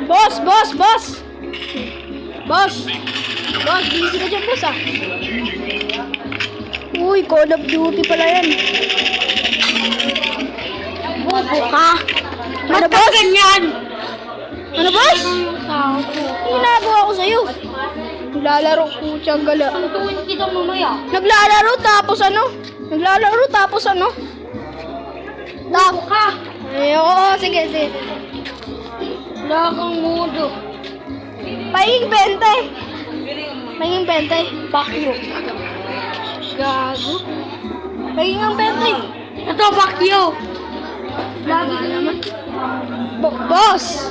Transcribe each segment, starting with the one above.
Boss! Boss! Boss! Boss! Boss, busy ka dyan, boss ah. Uy, Call of Duty pala yan. Bobo ka. Ano, boss? Ganyan. Ano, boss? Ginagawa ko sa'yo. Naglalaro ko siyang gala. Tutuin kita mamaya. Naglalaro tapos ano? Naglalaro tapos ano? Bobo ka. Ay, oo, sige, sige. Wala kang mudo. Pahinging 20. Pahinging 20. Bakyo. Gago. Pahinging 20. Ito, bakyo. Lagi ka naman. Boss!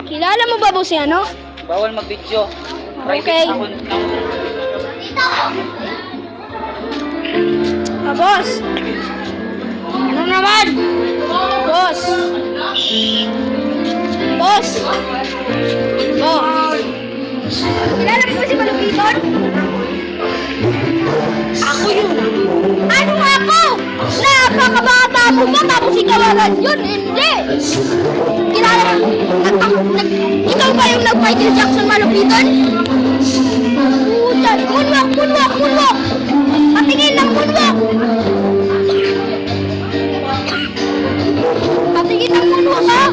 Kilala mo ba boss yan, no? Bawal mag-video. Okay. Account lang. Ah, boss! Ano naman? Boss! Boss! Boss! Kilala mo ba si Malupiton? Ako yun. Ano ako? Napakabata mo ba? Tapos ikaw agad yun? Hindi! Kilala mo? Ikaw ba yung nag-Michael Jackson Malupiton? Putan! Moonwalk! Moonwalk! Moonwalk! Patingin ng moonwalk! Patingin ng moonwalk ha?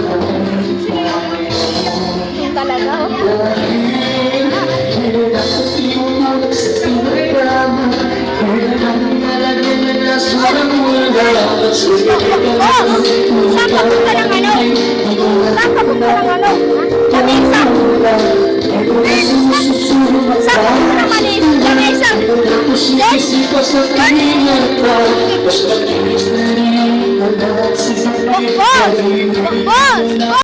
Yung talaga oh. Saan papunta ng ano? Saan papunta ng ano? Jamesa! Saan papunta ng Manis? Jamesa! Yes! Boss! Boss! Boss!